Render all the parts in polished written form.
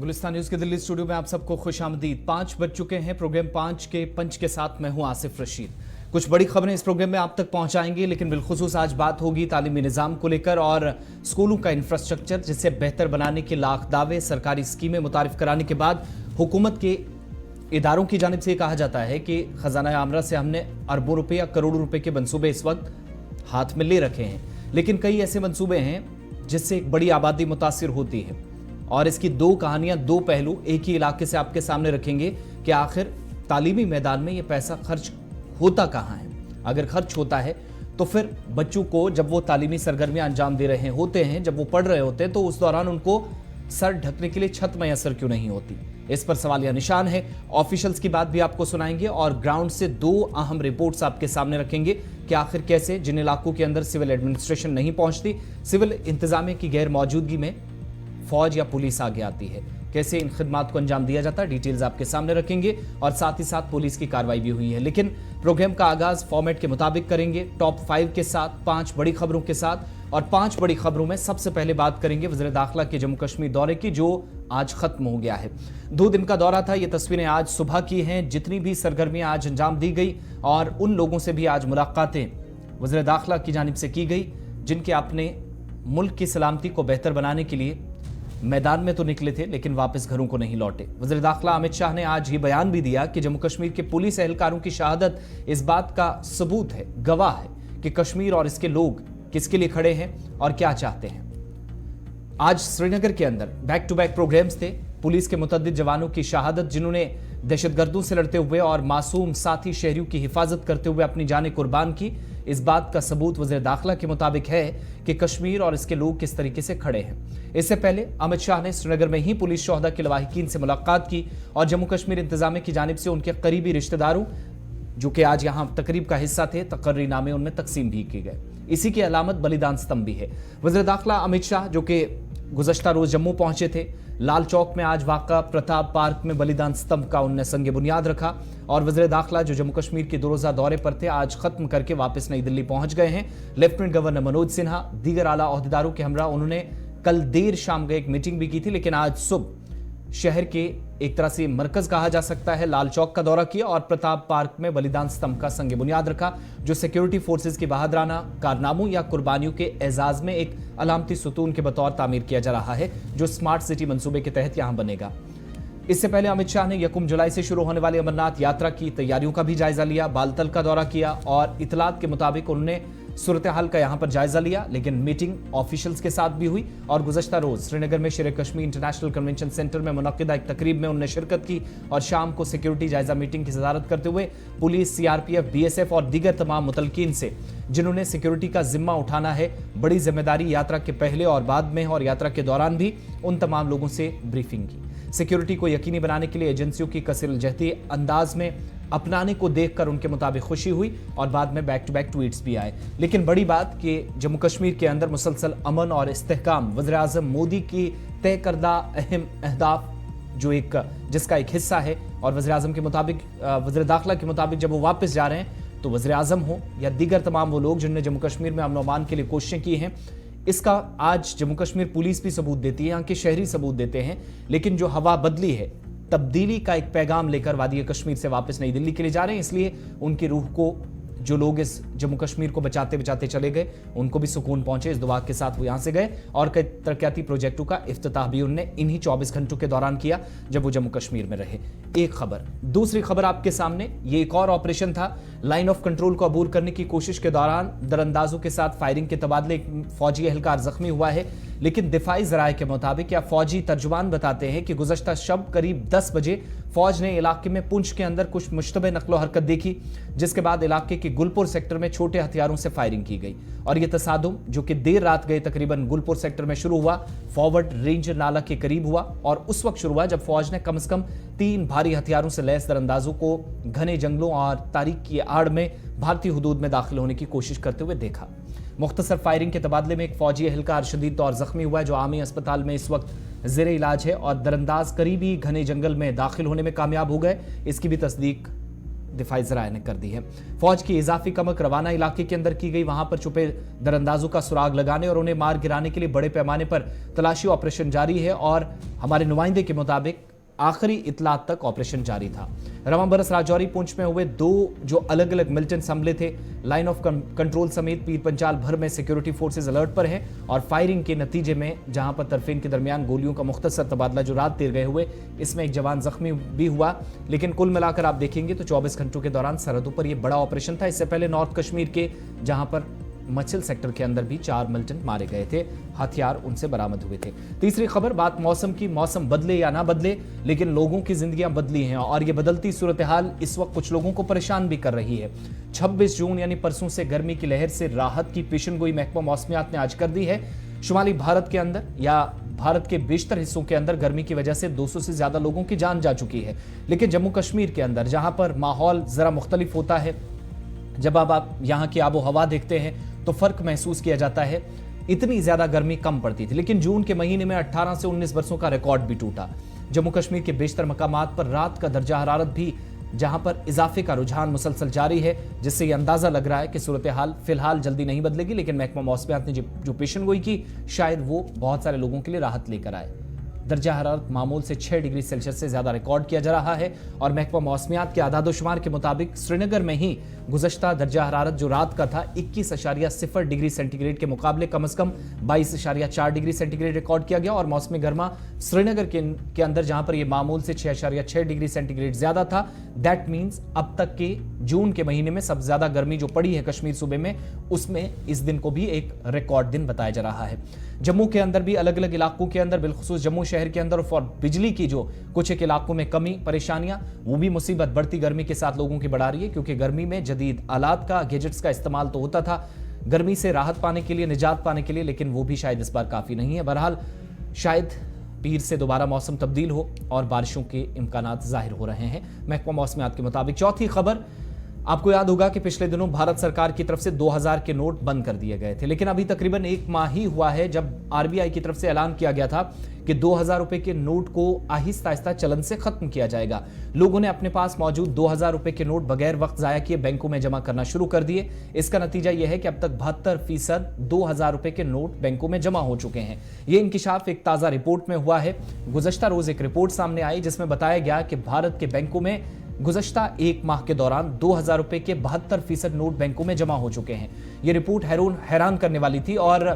Gulistan news के Delhi studio में आप सबको खुशामदीद। 5 बज चुके हैं। प्रोग्राम 5 के पंच के साथ मैं हूं आसिफ रशीद। कुछ बड़ी खबरें इस प्रोग्राम में आप तक पहुंचाएंगे, लेकिन बिलखुसूस आज बात होगी तालीमी निज़ाम को लेकर और स्कूलों का इंफ्रास्ट्रक्चर जिसे बेहतर बनाने के लाख दावे, सरकारी स्कीमें मुतारिफ कराने के बाद हुकूमत के इदारों की जानिब से कहा जाता है कि खजाना आमरा से हमने अरबों रुपए या करोड़ों रुपए के मंसूबे इस वक्त हाथ में ले रखे हैं, लेकिन कई ऐसे मंसूबे हैं जिससे एक बड़ी आबादी मुतासिर होती है। और इसकी दो कहानियां, दो पहलू एक ही इलाके से आपके सामने रखेंगे कि आखिर तालीमी मैदान में ये पैसा खर्च होता कहाँ है। अगर खर्च होता है तो फिर बच्चों को जब वो तालीमी सरगर्मियां अंजाम दे रहे होते हैं, जब वो पढ़ रहे होते हैं, तो उस दौरान उनको सर ढकने के लिए छत मैसर क्यों नहीं होती। इस पर सवालिया निशान है। ऑफिशियल्स की बात भी आपको सुनाएंगे और ग्राउंड से दो अहम रिपोर्ट्स आपके सामने रखेंगे कि आखिर कैसे जिन इलाकों के अंदर सिविल एडमिनिस्ट्रेशन नहीं पहुंचती, सिविल इंतजामिया की गैर मौजूदगी में फौज या पुलिस आगे आती है, कैसे इन खिदमात को अंजाम दिया जाता है। डिटेल्स आपके सामने रखेंगे और साथ ही साथ पुलिस की कार्रवाई भी हुई है। लेकिन प्रोग्राम का आगाज फॉर्मेट के मुताबिक करेंगे, टॉप 5 के साथ, 5 बड़ी खबरों के साथ। और 5 बड़ी खबरों में सबसे पहले बात करेंगे वज़ीर दाखिला के जम्मू कश्मीर दौरे की, जो आज खत्म हो गया है। 2 दिन का दौरा था। ये तस्वीरें आज सुबह की हैं। जितनी भी सरगर्मियां आज अंजाम दी गई और उन लोगों से भी आज मुलाकातें वज़ीर दाखिला की जानिब से की गई जिनके अपने मुल्क की सलामती को बेहतर बनाने के लिए मैदान में तो निकले थे, लेकिन वापस घरों को नहीं लौटे। वज़ीर दाखिला अमित शाह ने आज ये बयान भी दिया कि जम्मू कश्मीर के पुलिस एहलकारों की शहादत इस बात का सबूत है, गवाह है कि कश्मीर और इसके लोग किसके लिए खड़े हैं और क्या चाहते हैं। आज श्रीनगर के अंदर बैक टू बैक प्रोग्राम्स थे। पुलिस के मुतअद्दिद जवानों की शहादत, जिन्होंने दहशतगर्दों से लड़ते हुए और मासूम साथी शहरियों की हिफाजत करते हुए अपनी जानें कुर्बान की, इस बात का सबूत वज़ीर दाखिला के मुताबिक है कि कश्मीर और इसके लोग किस तरीके से खड़े हैं। इससे पहले अमित शाह ने श्रीनगर में ही पुलिस शोहदा के लवाहिकीन से मुलाकात की और जम्मू कश्मीर इंतजामिया की जानिब से उनके करीबी रिश्तेदारों, जो कि आज यहाँ तकरीब का हिस्सा थे, तकर्री नामे उनमें तकसीम भी किए गए। इसी की अलामत बलिदान स्तंभ भी है। वज़ीर दाखिला अमित शाह, जो कि गुज़श्ता रोज जम्मू पहुंचे थे, लाल चौक में आज वाक़ा प्रताप पार्क में बलिदान स्तंभ का उन्होंने संगे बुनियाद रखा। और वज़ीर दाखिला जो जम्मू कश्मीर के 2 रोज़ा दौरे पर थे, आज खत्म करके वापस नई दिल्ली पहुंच गए हैं। लेफ्टिनेंट गवर्नर मनोज सिन्हा, दीगर आला ओहदेदारों के हमरा उन्होंने कल देर शाम गए एक मीटिंग भी की थी, लेकिन आज सुबह शहर के एक तरह से मरकज कहा जा सकता है लाल चौक का दौरा किया और प्रताप पार्क में बलिदान स्तंभ का संगे बुनियाद रखा, जो सिक्योरिटी फोर्सेस की बहादराना कारनामों या कुर्बानियों के एजाज में एक अलामती सुतून के बतौर तामीर किया जा रहा है, जो स्मार्ट सिटी मंसूबे के तहत यहां बनेगा। इससे पहले अमित शाह ने 1 जुलाई से शुरू होने वाली अमरनाथ यात्रा की तैयारियों का भी जायजा लिया, बालतल का दौरा किया और इतलात के मुताबिक उन्होंने सूरत हाल का यहां पर जायजा लिया। लेकिन मीटिंग ऑफिशियल्स के साथ भी हुई और गुज़श्ता रोज श्रीनगर में शेर कश्मीर इंटरनेशनल कन्वेंशन सेंटर में मुनक्किदा एक तकरीब में उन्होंने शिरकत की और शाम को सिक्योरिटी जायजा मीटिंग की सदारत करते हुए पुलिस, सीआरपीएफ, बीएसएफ और दीगर तमाम मुतलकीन से, जिन्होंने सिक्योरिटी का जिम्मा उठाना है, बड़ी जिम्मेदारी यात्रा के पहले और बाद में और यात्रा के दौरान भी, उन तमाम लोगों से ब्रीफिंग की। सिक्योरिटी को यकीनी बनाने के लिए एजेंसियों की कसीर-उल-जहती अंदाज में अपनाने को देखकर उनके मुताबिक खुशी हुई और बाद में बैक टू बैक ट्वीट्स भी आए। लेकिन बड़ी बात कि जम्मू कश्मीर के अंदर मुसलसल अमन और इस्तेहकाम वज़ीर आज़म मोदी की तय करदा अहम अहदाफ, जो जिसका एक हिस्सा है। और वज़ीर आज़म के मुताबिक, वज़ीर दाखिला के मुताबिक, जब वो वापस जा रहे हैं तो वज़ीर आज़म हो या दीगर तमाम वो लोग जिन्होंने जम्मू कश्मीर में अमन और अमान के लिए कोशिशें की हैं, इसका आज जम्मू कश्मीर पुलिस भी सबूत देती है, यहाँ के शहरी सबूत देते हैं। लेकिन जो हवा बदली है, तब्दीली का एक पैगाम लेकर वादी कश्मीर से वापस नई दिल्ली के लिए जा रहे हैं, इसलिए उनकी रूह को, जो लोग इस जम्मू कश्मीर को बचाते बचाते चले गए, उनको भी सुकून पहुंचे। इस दुआ के साथ वो यहां से गए और कई तरक्याती प्रोजेक्टों का इफ्तिताह भी उन्होंने इन्हीं 24 घंटों के दौरान किया जब वो जम्मू कश्मीर में रहे। एक खबर। दूसरी खबर आपके सामने, ये एक और ऑपरेशन था। लाइन ऑफ कंट्रोल को अबूर करने की कोशिश के दौरान दरअंदाजों के साथ फायरिंग के तबादले एक फौजी एहलकार जख्मी हुआ है। लेकिन दिफाई जराये के मुताबिक या फौजी तर्जुमान बताते हैं कि गुज़श्ता शब करीब 10 बजे फौज ने इलाके में पुंछ के अंदर कुछ मुश्तबे नकलो हरकत देखी, जिसके बाद इलाके के गुलपुर सेक्टर में छोटे हथियारों से फायरिंग की गई। और यह तसादुम, जो कि देर रात गए तकरीबन गुलपुर सेक्टर में शुरू हुआ, फॉरवर्ड रेंज नाला के करीब हुआ और उस वक्त शुरू हुआ जब फौज ने कम से कम 3 भारी हथियारों से लैस दरअंदाजों को घने जंगलों और तारीख की आड़ में भारतीय हुदूद में दाखिल होने की कोशिश करते हुए देखा। मुख्तसर फायरिंग के तबादले में एक फौजी एहलकार शदीद तौर जख्मी हुआ है, जो आर्मी अस्पताल में इस वक्त ज़ेरे इलाज है और दरअंदाज करीबी घने जंगल में दाखिल होने में कामयाब हो गए। इसकी भी तस्दीक दिफाई ज़राए ने कर दी है। फौज की इजाफी कमक रवाना इलाके के अंदर की गई, वहां पर छुपे दरअंदाजों का सुराग लगाने और उन्हें मार गिराने के लिए बड़े पैमाने पर तलाशी ऑपरेशन जारी है और हमारे नुमाइंदे के मुताबिक आखिरी इतलात तक ऑपरेशन जारी था। रवां बरस राजौरी पुंछ में हुए 2 जो अलग अलग मिलिटेंट हमले थे। लाइन ऑफ कंट्रोल समेत पीर पंचाल भर में सिक्योरिटी फोर्सेज अलर्ट पर हैं और फायरिंग के नतीजे में जहां पर तरफीन के दरमियान गोलियों का मुख्तसर तबादला जो रात देर गए हुए, इसमें एक जवान जख्मी भी हुआ। लेकिन कुल मिलाकर आप देखेंगे तो 24 घंटों के दौरान सरहदों पर यह बड़ा ऑपरेशन था। इससे पहले नॉर्थ कश्मीर के जहां पर मछिल सेक्टर के अंदर भी 4 मिलिटेंट मारे गए थे, हथियार उनसे बरामद हुए थे। तीसरी खबर, बात मौसम की। मौसम बदले या ना बदले, लेकिन लोगों की जिंदगियां बदली हैं और ये बदलती सूरत हाल इस वक्त कुछ लोगों को परेशान भी कर रही है। 26 जून यानी परसों से गर्मी की लहर से राहत की पेशनगोई महकमा मौसमियात ने आज कर दी है। शुमाली भारत के अंदर या भारत के बेशतर हिस्सों के अंदर गर्मी की वजह से 200 से ज्यादा लोगों की जान जा चुकी है। लेकिन जम्मू कश्मीर के अंदर जहां पर माहौल जरा मुख्तलिफ होता है, जब आप यहाँ की आबो हवा देखते हैं तो फर्क महसूस किया जाता है। इतनी ज्यादा गर्मी कम पड़ती थी, लेकिन जून के महीने में 18 से 19 बरसों का रिकॉर्ड भी टूटा। जम्मू कश्मीर के बेशतर मकामात पर रात का दर्जा हरारत भी जहां पर इजाफे का रुझान मुसलसल जारी है, जिससे यह अंदाजा लग रहा है कि सूरत हाल फिलहाल जल्दी नहीं बदलेगी। लेकिन महकमा मौसमियात ने जो पेशनगोई की, शायद वो बहुत सारे लोगों के लिए राहत लेकर आए। दर्जा हरारत मामूल से 6 डिग्री सेल्सियस से ज्यादा रिकॉर्ड किया जा रहा है और महकमा मौसमियात के आदादोशुमार के मुताबिक श्रीनगर में ही गुज़श्ता दर्जा हरारत जो रात का था 21.0 डिग्री सेंटीग्रेड के मुकाबले कम से कम 22.4 डिग्री सेंटीग्रेड रिकॉर्ड किया गया। और मौसमी गर्मा श्रीनगर के अंदर जहां पर यह मामूल से 6.6 डिग्री सेंटीग्रेड ज्यादा था। दैट मीन्स अब तक के जून के महीने में सबसे ज्यादा गर्मी जो पड़ी है कश्मीर सूबे में, उसमें इस दिन को भी एक रिकॉर्ड दिन बताया जा रहा है। जम्मू के अंदर भी अलग अलग इलाकों के अंदर, बिलखुसूस जम्मू शहर के अंदर और बिजली की जो कुछ एक इलाकों में कमी परेशानियां, वो भी मुसीबत बढ़ती गर्मी के साथ लोगों की बढ़ा रही है। क्योंकि गर्मी में जदीद आलात का, गैजेट्स का इस्तेमाल तो होता था गर्मी से राहत पाने के लिए, निजात पाने के लिए, लेकिन वो भी शायद इस बार काफी नहीं है। बहरहाल शायद पीर से दोबारा मौसम तब्दील हो और बारिशों के इम्कानात जाहिर हो रहे हैं महकमा मौसमियात के मुताबिक। चौथी खबर, आपको याद होगा कि पिछले दिनों भारत सरकार की तरफ से 2000 के नोट बंद कर दिए गए थे, लेकिन अभी तकरीबन 1 माह ही हुआ है जब आरबीआई की तरफ से ऐलान किया गया था कि 2000 रुपए के नोट को आहिस्ता आहिस्ता चलन से खत्म किया जाएगा। लोगों ने अपने पास मौजूद 2000 रुपए के नोट बगैर वक्त जाया किए बैंकों में जमा करना शुरू कर दिए। इसका नतीजा यह है कि अब तक 72% 2000 रुपए के नोट बैंकों में जमा हो चुके हैं। यह इंकिशाफ एक ताजा रिपोर्ट में हुआ है। गुज़श्ता रोज एक रिपोर्ट सामने आई जिसमें बताया गया कि भारत के बैंकों में गुज़श्ता 1 माह के दौरान 2000 रुपए के 72% नोट बैंकों में जमा हो चुके हैं। यह रिपोर्ट हैरान करने वाली थी और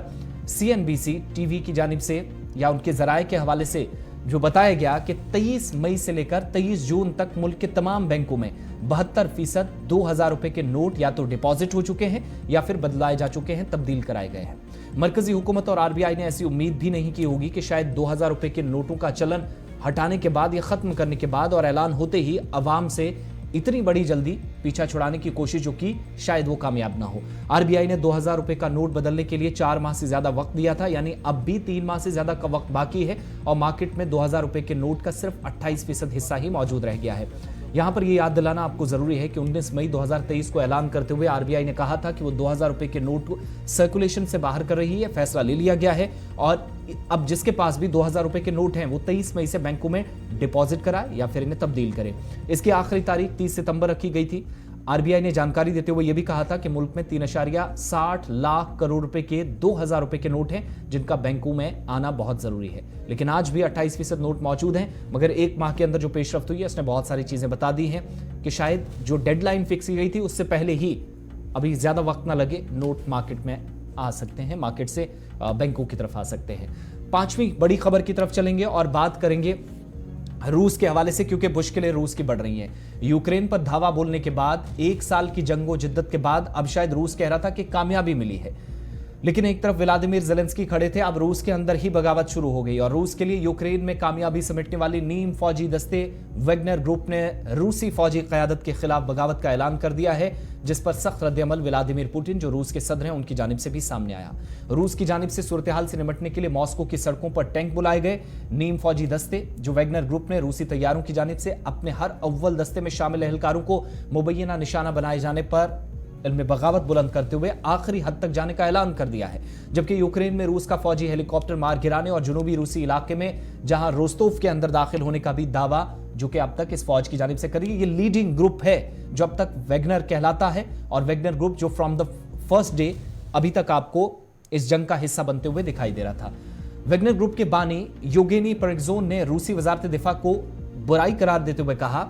CNBC टीवी की जानिब से या उनके जराये के हवाले से जो बताया गया कि 23 मई से लेकर 23 जून तक मुल्क के तमाम बैंकों में 72% 2000 रुपए के नोट या तो डिपॉजिट हो चुके हैं या फिर बदलाए जा चुके हैं, तब्दील कराए गए हैं। मरकजी हुकूमत और आरबीआई ने ऐसी उम्मीद भी नहीं की होगी कि शायद 2000 रुपए के नोटों का चलन हटाने के बाद या खत्म करने के बाद और ऐलान होते ही अवाम से इतनी बड़ी जल्दी पीछा छुड़ाने की कोशिश जो की, शायद वो कामयाब ना हो। आरबीआई ने 2000 रुपए का नोट बदलने के लिए 4 माह से ज्यादा वक्त दिया था, यानी अब भी 3 माह से ज्यादा का वक्त बाकी है और मार्केट में 2000 रुपए के नोट का सिर्फ 28% हिस्सा ही मौजूद रह गया है। यहां पर यह याद दिलाना आपको जरूरी है कि 19 मई 2023 को ऐलान करते हुए आरबीआई ने कहा था कि वो 2000 रुपए के नोट सर्कुलेशन से बाहर कर रही है। फैसला ले लिया गया है और अब जिसके पास भी 2000 रुपए के नोट हैं वो 23 मई से बैंकों में डिपॉजिट कराए या फिर इन्हें तब्दील करे। इसकी आखिरी तारीख 30 सितंबर रखी गई थी। आरबीआई ने जानकारी देते हुए यह भी कहा था कि मुल्क में 3.60 लाख करोड़ रुपए के 2000 रुपए के नोट हैं जिनका बैंकों में आना बहुत जरूरी है। लेकिन आज भी 28% नोट मौजूद हैं, मगर 1 माह के अंदर जो पेशरफ्त हुई है उसने बहुत सारी चीजें बता दी हैं कि शायद जो डेडलाइन फिक्स की गई थी उससे पहले ही अभी ज्यादा वक्त ना लगे, नोट मार्केट में आ सकते हैं, मार्केट से बैंकों की तरफ आ सकते हैं। 5वीं बड़ी खबर की तरफ चलेंगे और बात करेंगे रूस के हवाले से, क्योंकि मुश्किलें रूस की बढ़ रही हैं। यूक्रेन पर धावा बोलने के बाद 1 साल की जंगो जिद्दत के बाद अब शायद रूस कह रहा था कि कामयाबी मिली है, लेकिन एक तरफ व्लादिमीर ज़ेलेंस्की खड़े थे, अब रूस के अंदर ही बगावत शुरू हो गई और रूस के लिए यूक्रेन में कामयाबी समेटने वाली नीम फौजी दस्ते वैगनर ग्रुप ने रूसी फौजी क़यादत के खिलाफ बगावत का ऐलान कर दिया है, जिस पर सख्त रद्द-ए-अमल व्लादिमीर पुतिन जो रूस के सदर हैं उनकी जानिब से भी सामने आया। रूस की जानिब से सूरत हाल से निपटने के लिए मॉस्को की सड़कों पर टैंक बुलाए गए। नीम फौजी दस्ते जो वैगनर ग्रुप ने रूसी तैयारों की जानिब से अपने हर अव्वल दस्ते में शामिल एहलकारों को मुबैना निशाना बनाए जाने पर इनमें बगावत बुलंद करते हुए आखिरी हद तक जाने का ऐलान कर दिया है। जबकि यूक्रेन में रूस का फौजी हेलीकॉप्टर मार गिराने और जुनूबी रूसी इलाके में जहां रोस्तोव के अंदर दाखिल होने का भी दावा जो कि अब तक इस फौज की जानिब से करी। ये लीडिंग ग्रुप है जो अब तक वैगनर कहलाता है, और वैगनर ग्रुप जो फ्रॉम द फर्स्ट डे अभी तक आपको इस जंग का हिस्सा बनते हुए दिखाई दे रहा था। वैगनर ग्रुप के बानी योगेनी प्रिगोजिन ने रूसी वजारत दिफा को बुराई करार देते हुए कहा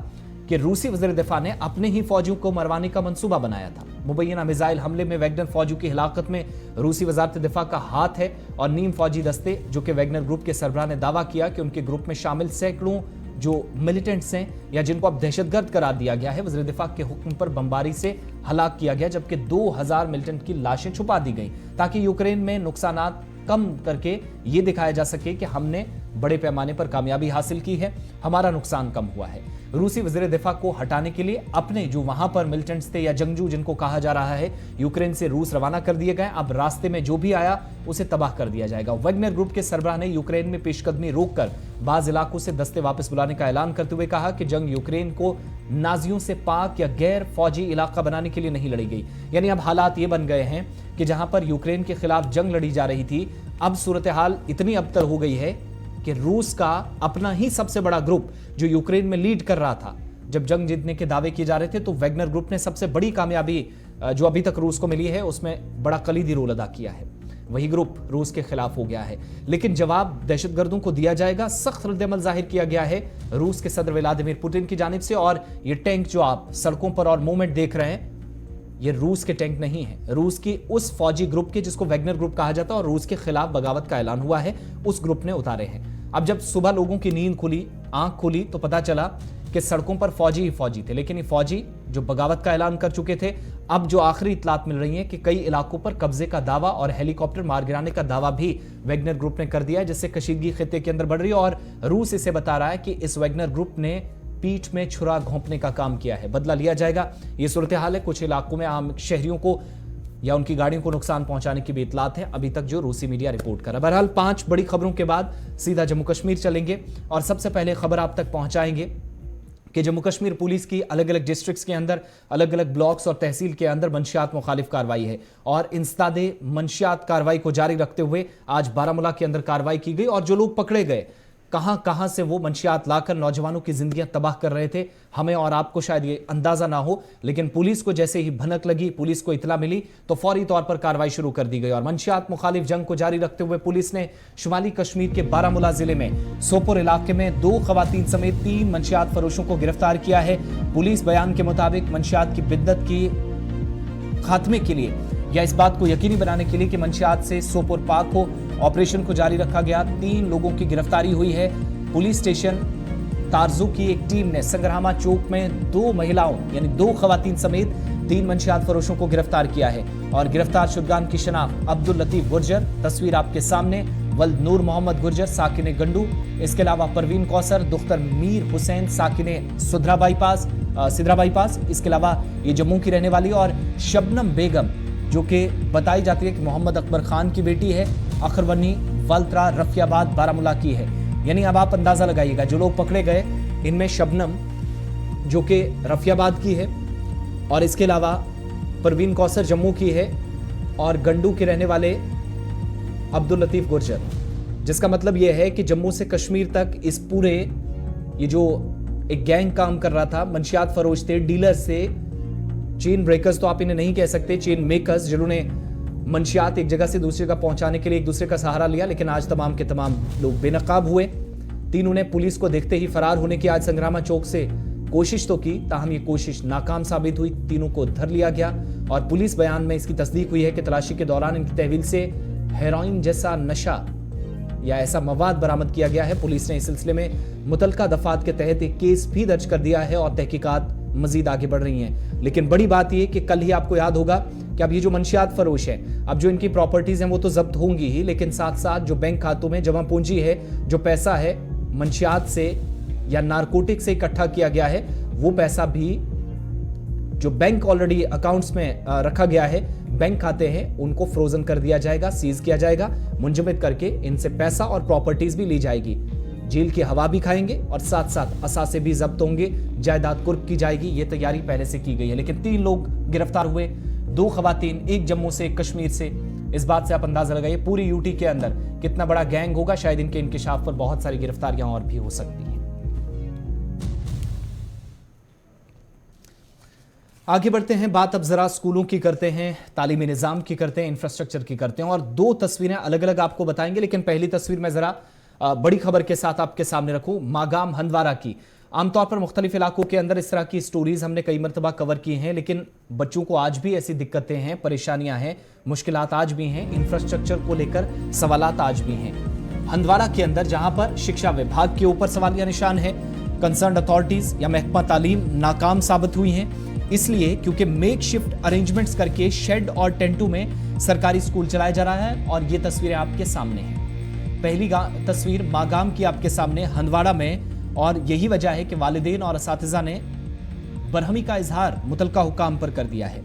कि रूसी वज़ीर दिफा ने अपने ही फौजियों को मरवाने का मंसूबा बनाया था। मुबैना मिसाइल हमले में वैगनर फौजियों की हिलाकत में रूसी वजारत दिफा का हाथ है, और नीम फौजी दस्ते जो कि वैगनर ग्रुप के सरबराह ने दावा किया कि उनके ग्रुप में शामिल सैकड़ों जो मिलिटेंट्स हैं या जिनको अब दहशतगर्द करार दिया गया है, वज़ीर दिफा के हुक्म पर बमबारी से हलाक किया गया, जबकि 2000 मिलिटेंट की लाशें छुपा दी गई ताकि यूक्रेन में नुकसानात कम करके ये दिखाया जा सके कि हमने बड़े पैमाने पर कामयाबी हासिल की है, हमारा नुकसान कम हुआ है। रूसी वज़ीर दिफा को हटाने के लिए अपने जो वहां पर मिलिटेंट्स थे या जंगजू जिनको कहा जा रहा है, यूक्रेन से रूस रवाना कर दिए गए। अब रास्ते में जो भी आया उसे तबाह कर दिया जाएगा। वैगनर ग्रुप के सरबराह ने यूक्रेन में पेशकदमी रोककर बाज इलाकों से दस्ते वापस बुलाने का ऐलान करते हुए कहा कि जंग यूक्रेन को नाजियों से पाक या गैर फौजी इलाका बनाने के लिए नहीं लड़ी गई। यानी अब हालात ये बन गए हैं कि जहां पर यूक्रेन के खिलाफ जंग लड़ी जा रही थी, अब सूरत हाल इतनी अबतर हो गई है कि रूस का अपना ही सबसे बड़ा ग्रुप जो यूक्रेन में लीड कर रहा था, जब जंग जीतने के दावे किए जा रहे थे, तो वैगनर ग्रुप ने सबसे बड़ी कामयाबी जो अभी तक रूस को मिली है उसमें बड़ा कलीदी रोल अदा किया है। वही ग्रुप रूस के खिलाफ हो गया है, लेकिन जवाब दहशतगर्दों को दिया जाएगा। सख्त रद्द-ए-अमल जाहिर किया गया है रूस के सदर व्लादिमीर पुतिन की जानिब से, और ये टैंक जो आप सड़कों पर और मूवमेंट देख रहे हैं, ये रूस के टैंक नहीं है, रूस की उस फौजी ग्रुप के जिसको वैगनर ग्रुप कहा जाता है और रूस के खिलाफ बगावत का ऐलान हुआ है, उस ग्रुप ने उतारे हैं। अब जब सुबह लोगों की नींद खुली, आंख खुली, तो पता चला कि सड़कों पर फौजी ही फौजी थे, लेकिन ये फौजी जो बगावत का ऐलान कर चुके थे, अब जो आखिरी इतलात मिल रही है कि कई इलाकों पर कब्जे का दावा और हेलीकॉप्टर मार गिराने का दावा भी वैगनर ग्रुप ने कर दिया है, जिससे कशीदगी खित्ते के अंदर बढ़ रही है। और रूस इसे बता रहा है कि इस वैगनर ग्रुप ने पीठ में छुरा घोंपने का काम किया है, बदला लिया जाएगा। ये सूरत हाल है। कुछ इलाकों में आम शहरियों को या उनकी गाड़ियों को नुकसान पहुंचाने की भी इतलात है, अभी तक जो रूसी मीडिया रिपोर्ट कर रहा है। बहरहाल 5 बड़ी खबरों के बाद सीधा जम्मू कश्मीर चलेंगे और सबसे पहले खबर आप तक पहुंचाएंगे कि जम्मू कश्मीर पुलिस की अलग अलग डिस्ट्रिक्ट्स के अंदर, अलग अलग ब्लॉक्स और तहसील के अंदर मंशियात मुखालिफ कार्रवाई है, और इंसदादे मंशियात कार्रवाई को जारी रखते हुए आज बारामूला के अंदर कार्रवाई की गई। और जो लोग पकड़े गए, कहां से वो मंशियात लाकर नौजवानों की जिंदगियां तबाह कर रहे थे, हमें और आपको शायद ये अंदाजा ना हो, लेकिन पुलिस को जैसे ही भनक लगी, पुलिस को इतला मिली, तो फौरी तौर पर कार्रवाई शुरू कर दी गई। और मंशियात मुखालिफ जंग को जारी रखते हुए पुलिस ने शुमाली कश्मीर के बारामूला जिले में सोपोर इलाके में 2 खवातीन समेत 3 मंशियात फरोशों को गिरफ्तार किया है। पुलिस बयान के मुताबिक मंशियात की बिद्दत की खात्मे के लिए या इस बात को यकीनी बनाने के लिए कि मंशियात से सोपोर पाक हो, ऑपरेशन को जारी रखा गया। 3 लोगों की गिरफ्तारी हुई है। पुलिस स्टेशन तारजू की एक टीम ने संग्रामा चौक में 2 महिलाओं यानी 2 खवातीन समेत 3 मंशियात फरोशों को गिरफ्तार किया है। और गिरफ्तार शुदगान की शनाख्त अब्दुल लतीफ गुर्जर, तस्वीर आपके सामने, वल्द नूर मोहम्मद गुर्जर साकिने गंडू, इसके अलावा परवीन कौसर, दुख्तर मीर हुसैन साकिने सिद्रा बाईपास, इसके अलावा ये जम्मू की रहने वाली, और शबनम बेगम जो कि बताई जाती है कि मोहम्मद अकबर खान की बेटी है, अखरवनी वल्त्रा रफियाबाद बारामूला की है। यानी अब आप अंदाजा लगाइएगा, जो लोग पकड़े गए इनमें शबनम जो कि रफियाबाद की है, और इसके अलावा परवीन कौसर जम्मू की है, और गंडू के रहने वाले अब्दुल लतीफ गुर्जर, जिसका मतलब यह है कि जम्मू से कश्मीर तक इस पूरे ये जो एक गैंग काम कर रहा था, मंशियात फरोश थे, डीलर्स थे, चेन ब्रेकर्स तो आप इन्हें नहीं कह सकते, चेन मेकर्स, जिन्होंने मंशियात एक जगह से दूसरी जगह पहुंचाने के लिए एक दूसरे का सहारा लिया, लेकिन आज तमाम के तमाम लोग बेनकाब हुए। तीनों ने पुलिस को देखते ही फरार होने की आज संग्रामा चौक से कोशिश तो की, ताहम ये कोशिश नाकाम साबित हुई। तीनों को धर लिया गया और पुलिस बयान में इसकी तस्दीक हुई है कि तलाशी के दौरान इनकी तहवील से हेरोइन जैसा नशा या ऐसा मवाद बरामद किया गया है। पुलिस ने इस सिलसिले में मुतलका दफात के तहत एक केस भी दर्ज कर दिया है और तहकीकात मजीद आगे बढ़ रही हैं। लेकिन बड़ी बात यह कि कल ही आपको याद होगा कि अब ये जो मंशियात फरोश है, अब जो इनकी प्रॉपर्टीज हैं वो तो जब्त होंगी ही, लेकिन साथ साथ जो बैंक खातों में जमा पूंजी है, जो पैसा है मंशियात से या नारकोटिक से इकट्ठा किया गया है, वो पैसा भी जो बैंक ऑलरेडी अकाउंट्स में रखा गया है, बैंक खाते हैं, उनको फ्रोजन कर दिया जाएगा, सीज किया जाएगा, मुंजमद करके इनसे पैसा और प्रॉपर्टीज भी ली जाएगी। जेल की हवा भी खाएंगे और साथ साथ असासे भी जब्त होंगे, जायदाद कुर्क की जाएगी। ये तैयारी पहले से की गई है। लेकिन 3 लोग गिरफ्तार हुए, 2 खवातीन, एक जम्मू से एक कश्मीर से। इस बात से आप अंदाजा लगाइए पूरी यूटी के अंदर कितना बड़ा गैंग होगा। शायद इनके इंकिशाफ पर बहुत सारी गिरफ्तारियां और भी हो सकती हैं। आगे बढ़ते हैं, बात अब जरा स्कूलों की करते हैं, तालीमी निजाम की करते हैं, इंफ्रास्ट्रक्चर की करते हैं और 2 तस्वीरें अलग अलग आपको बताएंगे। लेकिन पहली तस्वीर में जरा बड़ी खबर के साथ आपके सामने रखूं, मागाम हंदवारा की। आमतौर पर मुख्तलिफ इलाकों के अंदर इस तरह की स्टोरीज हमने कई मरतबा कवर की हैं, लेकिन बच्चों को आज भी ऐसी दिक्कतें हैं, परेशानियां हैं, मुश्किलात आज भी हैं, इंफ्रास्ट्रक्चर को लेकर सवालात आज भी हैं। हंदवारा के अंदर जहां पर शिक्षा विभाग के ऊपर सवालिया निशान है, कंसर्न अथॉरिटीज या महकमा तालीम नाकाम साबित हुई हैं, इसलिए क्योंकि मेक शिफ्ट अरेंजमेंट्स करके शेड और टेंटों में सरकारी स्कूल चलाया जा रहा है। और ये तस्वीरें आपके सामने हैं। पहली तस्वीर मागाम की आपके सामने हंदवाड़ा में, और यही वजह है कि वालिदैन और असातिज़ा ने बरहमी का इजहार मुतलका हुकाम पर कर दिया है।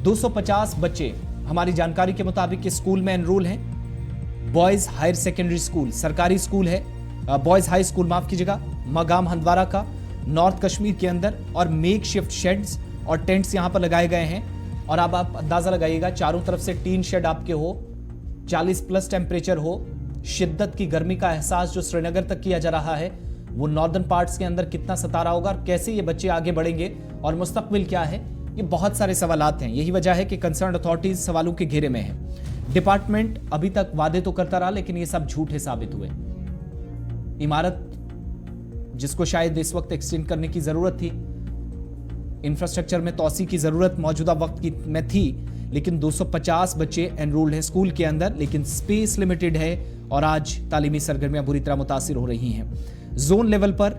250 बच्चे हमारी जानकारी के मुताबिक इस स्कूल में एनरोल हैं। बॉयज हायर सेकेंडरी स्कूल सरकारी स्कूल है, बॉयज हाई स्कूल माफ कीजिएगा, मागाम हंदवारा का, नॉर्थ कश्मीर के अंदर। और मेक शिफ्ट शेड्स और टेंट्स यहां पर लगाए गए हैं। और अब आप अंदाजा लगाइएगा, चारों तरफ से टीन शेड आपके हो, 40+ टेम्परेचर हो, शिद्दत की गर्मी का एहसास जो श्रीनगर तक किया जा रहा है वो नॉर्दर्न पार्ट्स के अंदर कितना सता रहा होगा, और कैसे ये बच्चे आगे बढ़ेंगे और मुस्तकबिल क्या है, ये बहुत सारे सवालात हैं। यही वजह है कि कंसर्न अथॉरिटीज सवालों के घेरे में है। डिपार्टमेंट अभी तक वादे तो करता रहा, लेकिन ये सब झूठे साबित हुए। इमारत जिसको शायद इस वक्त एक्सटेंड करने की जरूरत थी, इंफ्रास्ट्रक्चर में तोसी की जरूरत मौजूदा वक्त की में थी, लेकिन 250 बच्चे एनरोल्ड हैं स्कूल के अंदर, लेकिन स्पेस लिमिटेड है और आज तालीमी सरगर्मियां बुरी तरह मुतासिर हो रही हैं। जोन लेवल पर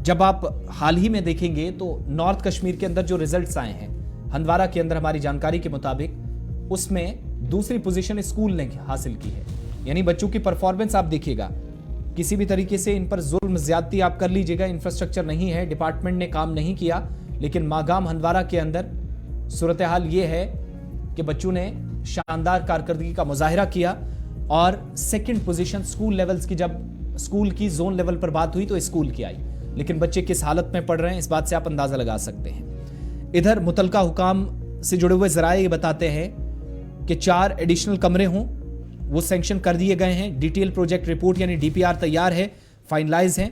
जब आप हाल ही में देखेंगे तो नॉर्थ कश्मीर के अंदर जो रिजल्ट्स आए हैं, हंदवारा के अंदर हमारी जानकारी के मुताबिक उसमें दूसरी पोजीशन स्कूल ने हासिल की है। यानी बच्चों की परफॉर्मेंस आप देखिएगा, किसी भी तरीके से इन पर जुल्म ज्यादती आप कर लीजिएगा, इंफ्रास्ट्रक्चर नहीं है, डिपार्टमेंट ने काम नहीं किया। लेकिन मागाम हंदवारा के अंदर सूरत हाल ये है कि बच्चों ने शानदार कारकर्दगी का मुजाहिरा किया और सेकंड पोजीशन स्कूल लेवल्स की, जब स्कूल की जोन लेवल पर बात हुई तो स्कूल की आई। लेकिन बच्चे किस हालत में पढ़ रहे हैं इस बात से आप अंदाजा लगा सकते हैं। इधर मुतलका हुकाम से जुड़े हुए जराए ये बताते हैं कि 4 एडिशनल कमरे हों, वो सैंक्शन कर दिए गए हैं। डिटेल प्रोजेक्ट रिपोर्ट यानी DPR तैयार है, फाइनलाइज है।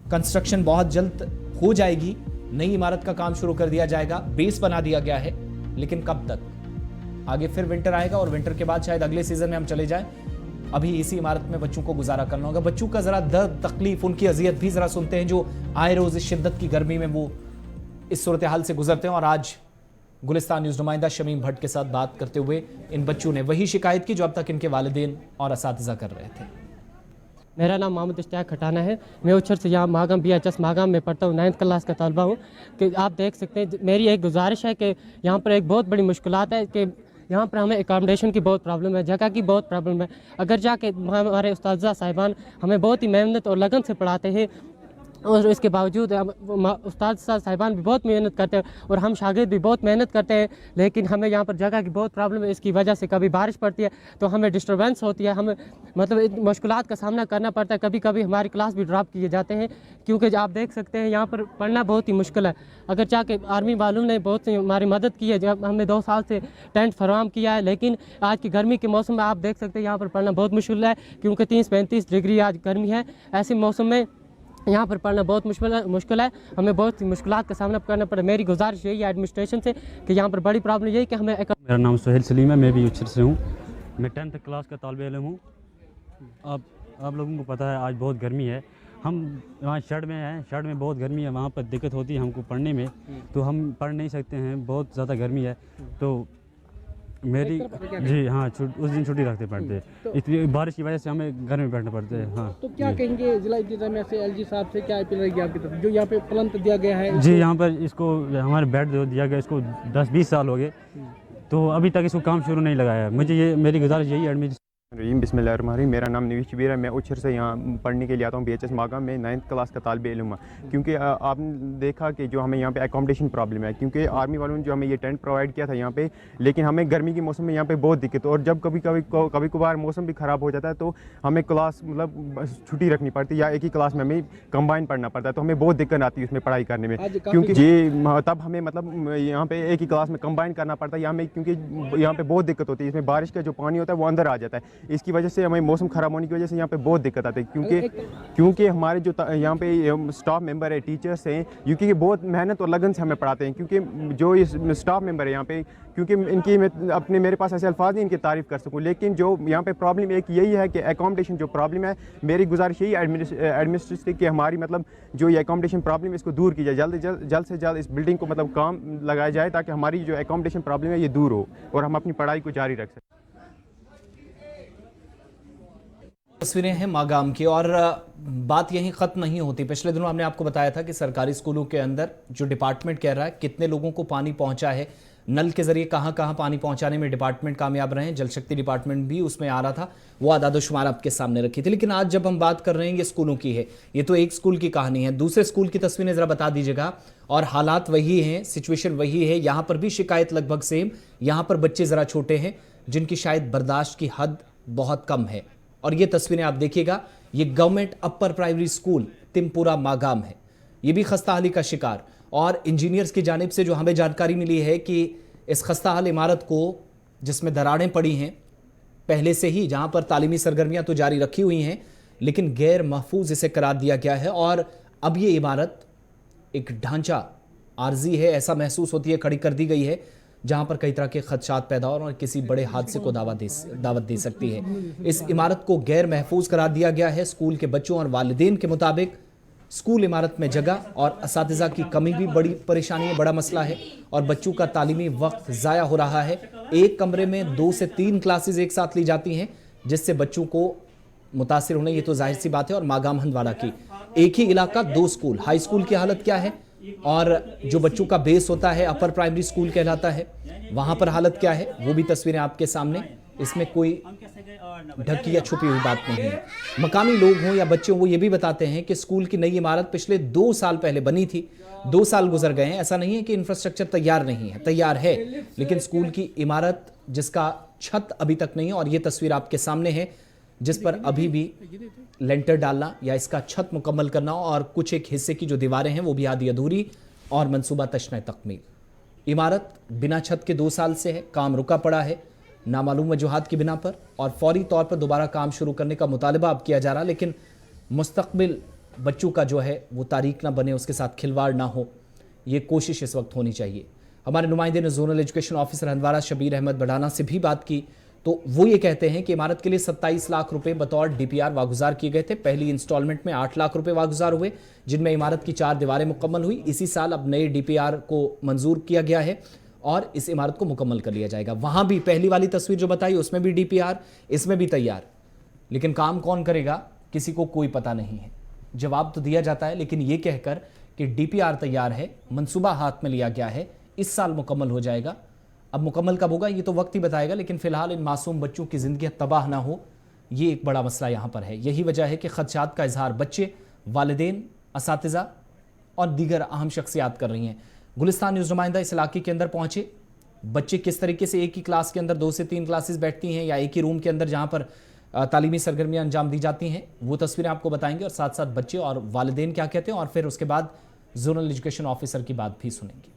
कंस्ट्रक्शन बहुत जल्द हो जाएगी, नई इमारत का काम शुरू कर दिया जाएगा, बेस बना दिया गया है। लेकिन कब तक? आगे फिर विंटर आएगा और विंटर के बाद शायद अगले सीजन में हम चले जाएं। अभी इसी इमारत में बच्चों को गुजारा करना होगा। बच्चों का जरा दर्द, तकलीफ, उनकी अजियत भी जरा सुनते हैं, जो आए रोज इस शिद्दत की गर्मी में वो इस सूरत हाल से गुजरते हैं। और आज गुलिस्तान न्यूज नुमाइंदा शमीम भट्ट के साथ बात करते हुए इन बच्चों ने वही शिकायत की जो अब तक इनके वालिदैन और असातिज़ा कर रहे थे। मेरा नाम मोहम्मद इश्तियाक खटाना है। मैं उच्छर से यहाँ मागाम BHS मागाम में पढ़ता हूँ, 9th क्लास का तलबा हूँ। कि आप देख सकते हैं, मेरी एक गुजारिश है कि यहाँ पर एक बहुत बड़ी मुश्किलात है कि यहाँ पर हमें एकोमोडेशन की बहुत प्रॉब्लम है, जगह की बहुत प्रॉब्लम है। अगर जाके हमारे उस्ताद साहिबान हमें बहुत ही मेहनत और लगन से पढ़ाते हैं और इसके बावजूद उस्ताद साहिबान भी बहुत मेहनत करते हैं और हम शागिर्द भी बहुत मेहनत करते हैं, लेकिन हमें यहाँ पर जगह की बहुत प्रॉब्लम है। इसकी वजह से कभी बारिश पड़ती है तो हमें डिस्टर्बेंस होती है, हमें मतलब मुश्किलात का सामना करना पड़ता है। कभी कभी हमारी क्लास भी ड्रॉप किए जाते हैं, क्योंकि आप देख सकते हैं यहाँ पर पढ़ना बहुत ही मुश्किल है। अगर जाके आर्मी वालों ने बहुत हमारी मदद की है, जब हमने 2 साल से टेंट फराहम किया है, लेकिन आज की गर्मी के मौसम में आप देख सकते हैं यहाँ पर पढ़ना बहुत मुश्किल है, क्योंकि 30-35 डिग्री आज गर्मी है। ऐसे मौसम में यहाँ पर पढ़ना बहुत मुश्किल है, हमें बहुत सी मुश्किलात का सामना करना पड़ा। मेरी गुजारिश यही है एडमिनिस्ट्रेशन से कि यहाँ पर बड़ी प्रॉब्लम यही कि हमें मेरा नाम सोहेल सलीम है, मैं भी उच्छर से हूँ। मैं 10th क्लास का तालिब इल्म हूँ। अब आप लोगों को पता है आज बहुत गर्मी है, हम वहाँ शर्ट में हैं, शर्ट में बहुत गर्मी है, वहाँ पर दिक्कत होती है हमको पढ़ने में, तो हम पढ़ नहीं सकते हैं, बहुत ज़्यादा गर्मी है। तो मेरी जी हाँ, उस दिन छुट्टी रखते पड़ते, इसलिए बारिश की वजह से हमें घर में बैठना पड़ता है। हाँ, तो क्या कहेंगे जिला इंतजामिया से, LG साहब से क्या अपील रहेगी आपकी तरफ? जो यहाँ पे प्लंथ दिया गया है जी, यहाँ पर इसको हमारे बेड दिया गया, इसको 10-20 साल हो गए, तो अभी तक इसको काम शुरू नहीं लगाया। मुझे ये मेरी गुजारिश यही है बिस्मिल्लाहिर्रहमानिर्रहीम। मेरा नाम नवीश शबीर है। मैं उछर से यहाँ पढ़ने के लिए आता हूँ। BHS मागा में 9th क्लास का तालिब इल्म है। क्योंकि आपने देखा कि जो हमें यहाँ पे एकोमोडेशन प्रॉब्लम है, क्योंकि आर्मी वालों ने जो हमें ये टेंट प्रोवाइड किया था यहाँ पे, लेकिन हमें गर्मी के मौसम में यहाँ पे बहुत दिक्कत, और जब कभी कभार मौसम भी ख़राब हो जाता है तो हमें क्लास मतलब छुट्टी रखनी पड़ती है या एक ही क्लास में हमें कंबाइन पढ़ना पड़ता है, तो हमें बहुत दिक्कत आती है उसमें पढ़ाई करने में। क्योंकि जी तब हमें मतलब यहाँ पे एक ही क्लास में कंबाइन करना पड़ता है यहाँ में, क्योंकि यहाँ पे बहुत दिक्कत होती है। इसमें बारिश का जो पानी होता है वो अंदर आ जाता है, इसकी वजह से हमें मौसम ख़राब होने की वजह से यहाँ पे बहुत दिक्कत आती है। क्योंकि हमारे जो यहाँ पे स्टाफ मेंबर है, टीचर्स हैं, क्योंकि बहुत मेहनत और लगन से हमें पढ़ाते हैं। क्योंकि जो इस स्टाफ मेंबर है यहाँ पे, क्योंकि इनकी मैं मेरे पास ऐसे अल्फाज नहीं इनकी तारीफ़ कर सकूँ, लेकिन जो यहाँ पे प्रॉब्लम एक यही है कि एकोमोडेशन जो प्रॉब्लम है, मेरी गुजारिश यही एडमिनिस्ट्रेशन की हमारी मतलब जो ये एकोमोडेशन प्रॉब्लम है इसको दूर की जाए, जल्द से जल्द इस बिल्डिंग को मतलब काम लगाया जाए, ताकि हमारी जो एकोमोडेशन प्रॉब्लम है ये दूर हो और हम अपनी पढ़ाई को जारी रख सकें। तस्वीरें हैं मागाम की, और बात यहीं ख़त्म नहीं होती। पिछले दिनों हमने आपको बताया था कि सरकारी स्कूलों के अंदर जो डिपार्टमेंट कह रहा है कितने लोगों को पानी पहुंचा है, नल के जरिए कहां कहां पानी पहुंचाने में डिपार्टमेंट कामयाब रहे हैं, जल शक्ति डिपार्टमेंट भी उसमें आ रहा था, वो आदादोशुमार आपके सामने रखी थी। लेकिन आज जब हम बात कर रहे हैं ये स्कूलों की है, ये तो एक स्कूल की कहानी है, दूसरे स्कूल की तस्वीरें ज़रा बता दीजिएगा। और हालात वही हैं, सिचुएशन वही है, यहाँ पर भी शिकायत लगभग सेम। यहाँ पर बच्चे ज़रा छोटे हैं जिनकी शायद बर्दाश्त की हद बहुत कम है। और ये तस्वीरें आप देखिएगा, ये government upper primary school Timpura Magam है, ये भी खस्ताहाली का शिकार। और इंजीनियर्स की जानिब से जो हमें जानकारी मिली है कि इस खस्ताहाल इमारत को, जिसमें दरारें पड़ी हैं पहले से ही, जहां पर तालीमी सरगर्मियां तो जारी रखी हुई हैं, लेकिन गैर महफूज इसे करार दिया गया है। और अब ये इमारत एक ढांचा आर्जी है, ऐसा महसूस होती है, खड़ी कर दी गई है, जहां पर कई तरह के खदशात पैदा हो और किसी बड़े हादसे को दावत दे सकती है। इस इमारत को गैर महफूज करार दिया गया है। स्कूल के बच्चों और वालिदैन के मुताबिक स्कूल इमारत में जगह और असातिज़ा की कमी भी बड़ी परेशानी है, बड़ा मसला है, और बच्चों का तालीमी वक्त ज़ाया हो रहा है। एक कमरे में 2 से 3 क्लासेज एक साथ ली जाती हैं, जिससे बच्चों को मुतासिर होना ये तो जाहिर सी बात है। और मागाम हंदवाड़ा की एक ही इलाका, 2 स्कूल, हाई स्कूल की हालत क्या है, और जो बच्चों का बेस होता है अपर प्राइमरी स्कूल कहलाता है, वहां पर हालत क्या है, वो भी तस्वीरें आपके सामने। इसमें कोई ढकी या छुपी हुई बात नहीं है। मकामी लोग हों या बच्चे हों, वो ये भी बताते हैं कि स्कूल की नई इमारत पिछले 2 साल पहले बनी थी, 2 साल गुजर गए हैं। ऐसा नहीं है कि इंफ्रास्ट्रक्चर तैयार नहीं है, तैयार है, लेकिन स्कूल की इमारत जिसका छत अभी तक नहीं है, और ये तस्वीर आपके सामने है, जिस पर अभी भी लेंटर डालना या इसका छत मुकम्मल करना और कुछ एक हिस्से की जो दीवारें हैं वो भी आधी अधूरी, और मंसूबा तशना तकमील। इमारत बिना छत के 2 साल से है, काम रुका पड़ा है नामालूम वजूहात की बिना पर, और फौरी तौर पर दोबारा काम शुरू करने का मुतालबा अब किया जा रहा, लेकिन मुस्तकबिल बच्चों का जो है वो तारीख ना बने, उसके साथ खिलवाड़ ना हो, ये कोशिश इस वक्त होनी चाहिए। हमारे नुमाइंदे ने zonal education officer Handwara Shabir Ahmad Badana से भी बात की, तो वो ये कहते हैं कि इमारत के लिए 27 लाख रुपए बतौर DPR वागुजार किए गए थे। पहली इंस्टॉलमेंट में 8 लाख रुपए वागुजार हुए, जिनमें इमारत की 4 दीवारें मुकम्मल हुई। इसी साल अब नए DPR को मंजूर किया गया है और इस इमारत को मुकम्मल कर लिया जाएगा। वहां भी पहली वाली तस्वीर जो बताई उसमें भी DPR, इसमें भी तैयार, लेकिन काम कौन करेगा किसी को कोई पता नहीं है। जवाब तो दिया जाता है, लेकिन ये कहकर कि DPR तैयार है, मंसूबा हाथ में लिया गया है, इस साल मुकम्मल हो जाएगा। अब मुकम्मल कब होगा ये तो वक्त ही बताएगा, लेकिन फिलहाल इन मासूम बच्चों की ज़िंदगी तबाह ना हो, ये एक बड़ा मसला यहाँ पर है। यही वजह है कि खदशात का इजहार बच्चे, वालिदैन, असातिज़ा और दीगर अहम शख्सियात कर रही हैं। गुलिस्तान न्यूज़ नुमाइंदा इस इलाके के अंदर पहुँचे, बच्चे किस तरीके से एक ही क्लास के अंदर 2 से 3 क्लासेस बैठती हैं या एक ही रूम के अंदर जहाँ पर तालीमी सरगर्मियाँ अंजाम दी जाती हैं, वो तस्वीरें आपको बताएंगे, और साथ साथ बच्चे और वालिदैन क्या कहते हैं, और फिर उसके बाद जोनल एजुकेशन ऑफिसर की बात भी सुनेंगे।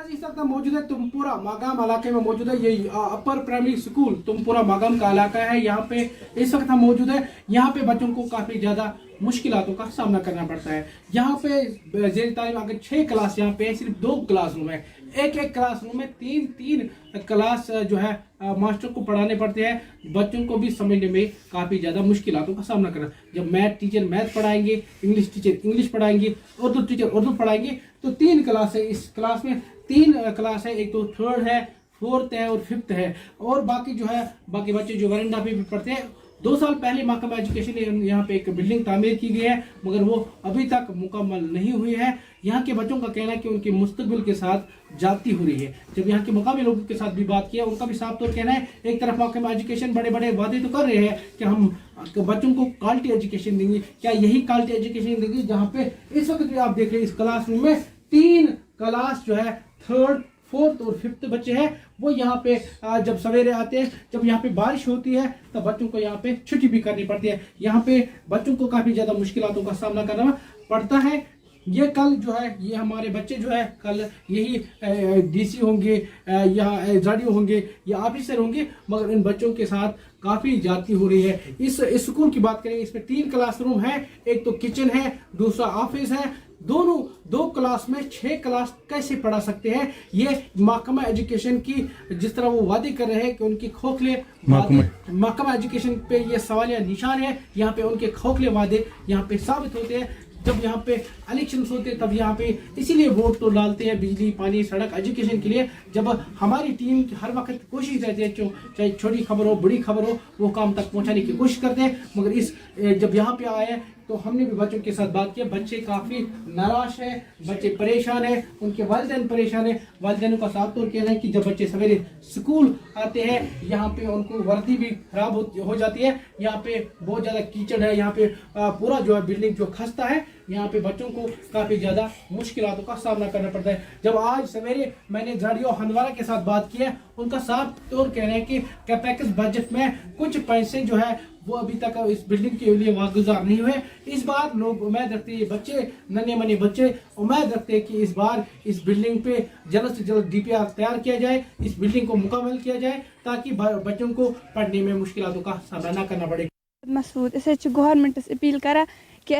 इस वक्त मौजूद है तुमपुरा मागाम इलाके में मौजूद है। ये अपर प्राइमरी स्कूल तुमपुरा मागाम का इलाका है। यहाँ पे इस वक्त हम मौजूद है। यहाँ पे बच्चों को काफी ज्यादा मुश्किलातों का सामना करना पड़ता है। यहाँ पे जेर तालीम अगर 6 क्लास यहाँ पे सिर्फ 2 क्लासरूम है, एक क्लासरूम में 3 क्लास जो है मास्टर को पढ़ाने पड़ते हैं। बच्चों को भी समझने में काफ़ी ज़्यादा मुश्किलातों का सामना करना। जब मैथ टीचर मैथ पढ़ाएंगे, इंग्लिश टीचर इंग्लिश पढ़ाएंगे, उर्दू टीचर उर्दू पढ़ाएंगे, तो 3 क्लास है। इस क्लास में 3 क्लास है, एक तो 3rd है, 4th है और 5th है, और बाकी जो है बाकी बच्चे जो वरांडा पे भी पढ़ते हैं 2 साल पहले महकमा एजुकेशन ने यहाँ पे एक बिल्डिंग तामीर की गई है, मगर वो अभी तक मुकम्मल नहीं हुई है। यहाँ के बच्चों का कहना है कि उनके मुस्तकबिल के साथ जाती हो रही है। जब यहाँ के मुकामी लोगों के साथ भी बात किया, उनका भी साफ तौर कहना है, एक तरफ महकमा एजुकेशन बड़े बड़े वादे तो कर रहे हैं कि हम बच्चों को क्वालिटी एजुकेशन देंगे। क्या यही क्वालिटी एजुकेशन देंगे जहाँ पे इस वक्त भी आप देख रहे हैं इस क्लासरूम में 3 क्लास जो है 3rd, 4th और 5th बच्चे हैं, वो यहाँ पे जब सवेरे आते हैं, जब यहाँ पे बारिश होती है तब बच्चों को यहाँ पे छुट्टी भी करनी पड़ती है। यहाँ पे बच्चों को काफ़ी ज़्यादा मुश्किलों का सामना करना पड़ता है। ये कल जो है ये हमारे बच्चे जो है कल यही डीसी होंगे या एसडीओ होंगे या ऑफिसर होंगे, मगर इन बच्चों के साथ काफ़ी ज्यादती हो रही है। इस स्कूल की बात करें, इसमें 3 क्लासरूम है, एक तो किचन है, दूसरा ऑफिस है। दोनों 2 क्लास में 6 क्लास कैसे पढ़ा सकते हैं? ये महकमा एजुकेशन की जिस तरह वो वादे कर रहे हैं कि उनकी खोखले महकमा एजुकेशन पे ये सवालिया निशान है। यहाँ पे उनके खोखले वादे यहाँ पे साबित होते हैं। जब यहाँ पे इलेक्शन होते हैं तब यहाँ पे इसीलिए वोट तो डालते हैं, बिजली, पानी, सड़क, एजुकेशन के लिए। जब हमारी टीम की हर वक्त कोशिश रहती है, चाहे छोटी खबर हो बड़ी खबर हो, वो काम तक पहुँचाने की कोशिश करते हैं। मगर जब यहाँ पे आए हैं तो हमने भी बच्चों के साथ बात किया। बच्चे काफ़ी नाराज हैं, बच्चे परेशान हैं, उनके वालिदैन परेशान हैं। वालिदैन का साफ तौर कहना है कि जब बच्चे सवेरे स्कूल आते हैं यहाँ पे उनको वर्दी भी खराब हो जाती है। यहाँ पे बहुत ज़्यादा कीचड़ है, यहाँ पे पूरा जो है बिल्डिंग जो खस्ता है, यहाँ पे बच्चों को काफ़ी ज़्यादा मुश्किलों का सामना करना पड़ता है। जब आज सवेरे मैंने झाड़ियों हंदवारा के साथ बात की है, उनका साफ तौर कहना है कि कैपेक्स बजट में कुछ पैसे जो है वो अभी तक इस बिल्डिंग के लिए वागुजार नहीं हुए। इस बार लोग उम्मीद रखते हैं, बच्चे नन्हे मने बच्चे उम्मीद रखते हैं कि इस बार इस बिल्डिंग पे जल्द से जल्द DPR तैयार किया जाए, इस बिल्डिंग को मुकम्मल किया जाए ताकि बच्चों को पढ़ने में मुश्किलों का सामना न करना पड़े। मसूद गवर्नमेंटस अपील करा कि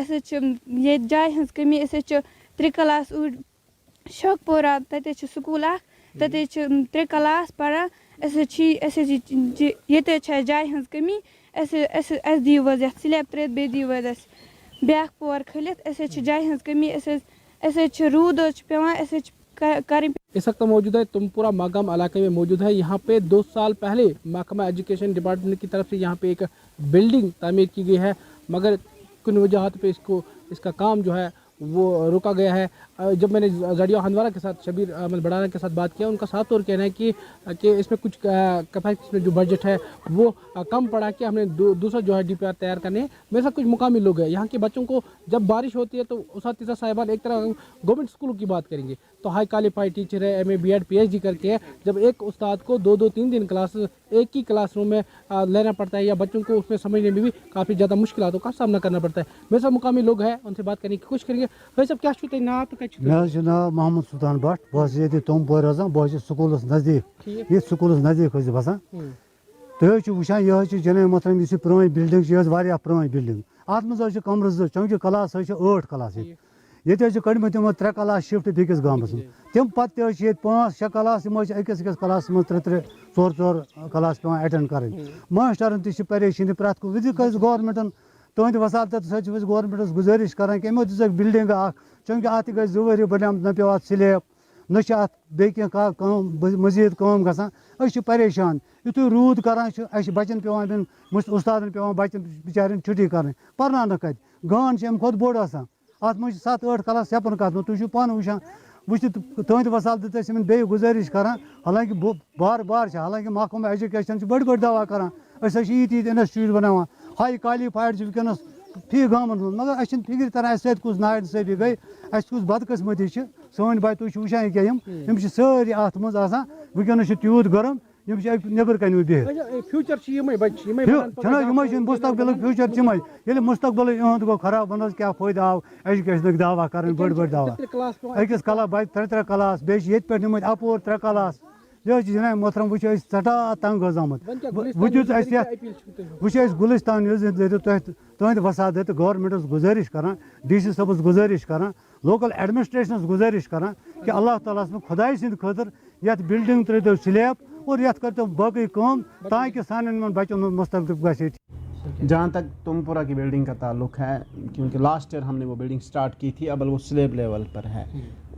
ये जाय हज कमी 3 क्लास शोकपोरा तत स्कूल तत 3 क्लास पढ़ा ये जाय हज कमी दिव स्लैब त्रेत बे दिव ब्याक पोर खलित जाय हज कमी रूद पेवान इस वक्त मौजूद है तुमपुरा मागाम इलाके में मौजूद है। यहाँ पे 2 साल पहले महकमा एजुकेशन डिपार्टमेंट की तरफ से यहाँ पे एक बिल्डिंग तामीर की गई है, मगर कुछ वजहात पे इसका काम जो है वो रोका गया है। जब मैंने झाड़ियों हंदवारा के साथ शबीर अहमद बड़ाना के साथ बात किया, उनका साफ तौर कहना है कि इसमें कुछ कैपेसिटी में जो बजट है वो कम पड़ा कि हमने दूसरा जो है DPR तैयार करने हैं। मेरे साथ कुछ मुकामी लोग हैं। यहाँ के बच्चों को जब बारिश होती है तो उसातिज़ा साहिबान एक तरह गवर्नमेंट स्कूलों की बात करेंगे तो हाई क्वालिफाइड टीचर है, MA BEd PhD करके है। जब एक उस्ताद को 2-3 क्लास एक ही क्लासरूम में लेना पड़ता है या बच्चों को उसमें समझने में भी काफ़ी ज़्यादा मुश्किलों का सामना करना पड़ता है। मेरे साथ मुकामी लोग हैं, उनसे बात करने की कोशिश करेंगे। भाई साहब क्या छुते ना तो मे नाव मोहम्मद सुल्तान भट्ट, बस ये तुमपुर रोजान, बस स्कूल नजदीक ये स्कूल नजदीक बसान। तुम वुचान यह जनाब मोहतरम इस पुरान बिल्डिंग पुरान बिल्डिंग अत मज कमर 2 चूंकि क्लास 8 क्लास ये कड़म तमो 3 क्लास शिफ्ट बेकिस गामस तम पे 5-6 क्लास अकिस क्लास मज 3-4 क्लास पे अटेंड कर। मास्टरन तरेशानी प्रत विद गवर्नमेंटन तुंद वसात गवर्नमेंटस गुजारिश करान कि दिख बिल्डिंग चूंकि अत गई 2 वरी बन न पे अत स्लैब न मजीद कम गसान परेशान। यु रूद करान बचन पे उस्तादन पे बचन बिचारन छुट्टी कर पर्न कत गान अम खुद बोड़ आसान अत मज 7-8 क्लास सेपन कत तुम पान वुचान तुंद वसात बे गुजारिश करान। हालांकि बार बार हालांकि महकमा एजुकेशन बड़ दवा करान ये इंस्टीट्यूट बनावान हाई क्वालिफाइड वनस फी गामन मगर अस फिक्र तरह कुछ नाइंसाफी गई कुछ बदकस्मती सन बच्चे तुम वुचान क्या सारी अत मज वनस तूत गरम नबर कन फ्यूचर मुस्तकबिल फ्यूचर ये मुस्तकबिल इहद गो खराब वन क्या फायदा आव एजुकेशन दावा कर बड़ दावा अकिस क्लास बच्चे 3 क्लास बे पे निम अपोर 3 क्लास यह जनाब मोहतरम वो सठा तंग गजामत वो गुलिस्तान तुंद वसात गवर्नमेंटस गुजारिश करान DC सबस गुजारिश करान लोकल एडमिनिस्ट्रेशनस गुजारिश करान कि अल्लाह ताला खुदाई सिंद खतर ये बिल्डिंग त्रो स्लैब और ये कर बाकी कम ताकि सान बच्चों मुस्तकबिल गए। जहाँ तक तुमपुरा की बिल्डिंग का ताल्लुक है, क्योंकि लास्ट ईयर हमने वो बिल्डिंग स्टार्ट की थी, अब वो स्लैब लेवल पर है,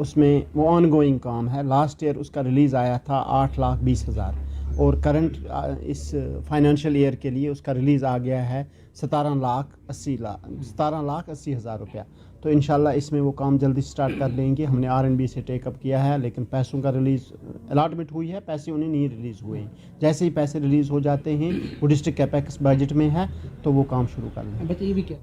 उसमें वो ऑन गोइंग काम है। लास्ट ईयर उसका रिलीज़ आया था 8,20,000 और करंट इस फाइनेंशियल ईयर के लिए उसका रिलीज़ आ गया है 17,80,000 रुपया। तो इंशाल्लाह इसमें वो काम जल्दी स्टार्ट कर लेंगे। हमने आरएनबी से टेकअप किया है, लेकिन पैसों का रिलीज़ अलॉटमेंट हुई है, पैसे उन्हें नहीं रिलीज़ हुए। जैसे ही पैसे रिलीज़ हो जाते हैं, वो डिस्ट्रिक्ट कैपेक्स बजट में है, तो वो काम शुरू कर लेंगे। बताइए भी क्या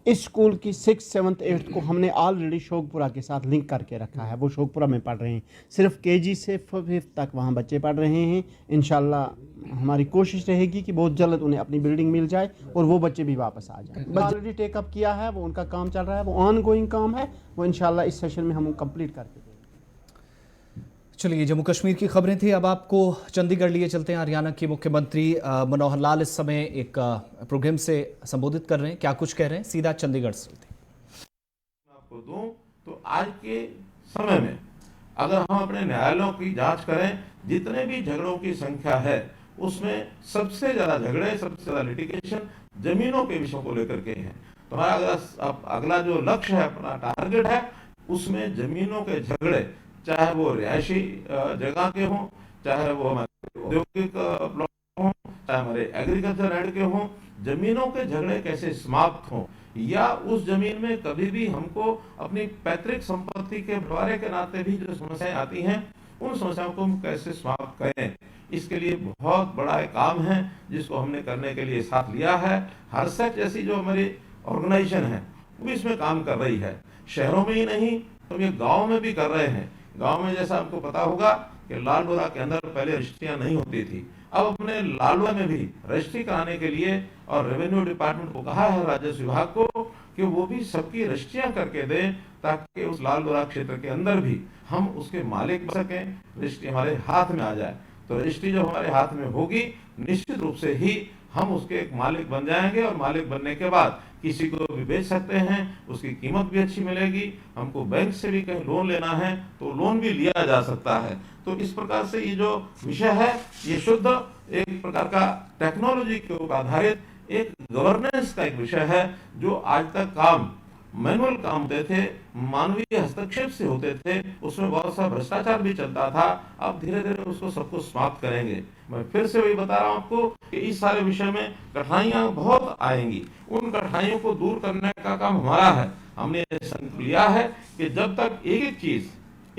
इस स्कूल की 6th 7th 8th को हमने ऑलरेडी शोकपुरा के साथ लिंक करके रखा है। वो शोकपुरा में पढ़ रहे हैं, सिर्फ केजी से 5th तक वहाँ बच्चे पढ़ रहे हैं। इंशाल्लाह हमारी कोशिश रहेगी कि बहुत जल्द उन्हें अपनी बिल्डिंग मिल जाए और वो बच्चे भी वापस आ जाए। ऑलरेडी टेकअप किया है, वो उनका काम चल रहा है, वो ऑन गोइंग काम है, वो इंशाल्लाह इस सेशन में हम कंप्लीट करके देंगे। चलिए, जम्मू कश्मीर की खबरें थी। अब आपको चंडीगढ़ लिए चलते हैं। हरियाणा के मुख्यमंत्री मनोहर लाल इस समय एक प्रोग्राम से संबोधित कर रहे हैं। क्या कुछ कह रहे हैं, सीधा चंडीगढ़ से चलते हैं। आपको दूं तो आज के समय में अगर हम अपने न्यायालयों की जांच करें, जितने भी झगड़ों की संख्या है उसमें सबसे ज्यादा झगड़े, सबसे ज्यादा लिटिगेशन जमीनों के विषयों को लेकर के हैं। तो हमारा अगला जो लक्ष्य है, अपना टारगेट है, उसमें जमीनों के झगड़े, चाहे वो रिहायशी जगह के हों, चाहे वो हमारे औद्योगिक प्लॉट हों, चाहे हमारे एग्रीकल्चर लैंड के हों, जमीनों के झगड़े कैसे समाप्त हों, या उस जमीन में कभी भी हमको अपनी पैतृक संपत्ति के बंटवारे के नाते भी जो समस्याएं आती हैं, उन समस्याओं को हम कैसे समाप्त करें। इसके लिए बहुत बड़ा एक काम है जिसको हमने करने के लिए साथ लिया है। हरसच जैसी जो हमारी ऑर्गेनाइजेशन है वो भी इसमें काम कर रही है। शहरों में ही नहीं, तो ये गाँव में भी कर रहे हैं। गांव में जैसा आपको पता होगा कि लालडोरा के अंदर पहले रजिस्ट्रियां नहीं होती थी। अब अपने लालडोरा में भी रजिस्ट्री कराने के लिए और रेवेन्यू डिपार्टमेंट को कहा है, राजस्व विभाग को, कि वो भी सबकी रजिस्ट्रियां करके दें, ताकि उस लालडोरा क्षेत्र के अंदर भी हम उसके मालिक बन सकें, रजिस्ट्री हमारे हाथ में आ जाए। तो रजिस्ट्री जब हमारे हाथ में होगी, निश्चित रूप से ही हम उसके एक मालिक बन जाएंगे, और मालिक बनने के बाद किसी को भी बेच सकते हैं, उसकी कीमत भी अच्छी मिलेगी। हमको बैंक से भी कहीं लोन लेना है तो लोन भी लिया जा सकता है। तो इस प्रकार से ये जो विषय है, ये शुद्ध एक प्रकार का टेक्नोलॉजी के ऊपर आधारित एक गवर्नेंस का एक विषय है। जो आज तक काम मैनुअल काम होते थे, मानवीय हस्तक्षेप से होते थे, उसमें बहुत सा भ्रष्टाचार भी चलता था। अब धीरे धीरे उसको सबको समाप्त करेंगे। मैं फिर से वही बता रहा हूं आपको कि इस सारे विषय में कठिनाइयां बहुत आएंगी। उन कठिनाइयों को दूर करने का काम हमारा है। हमने संकल्प लिया है कि जब तक एक एक चीज,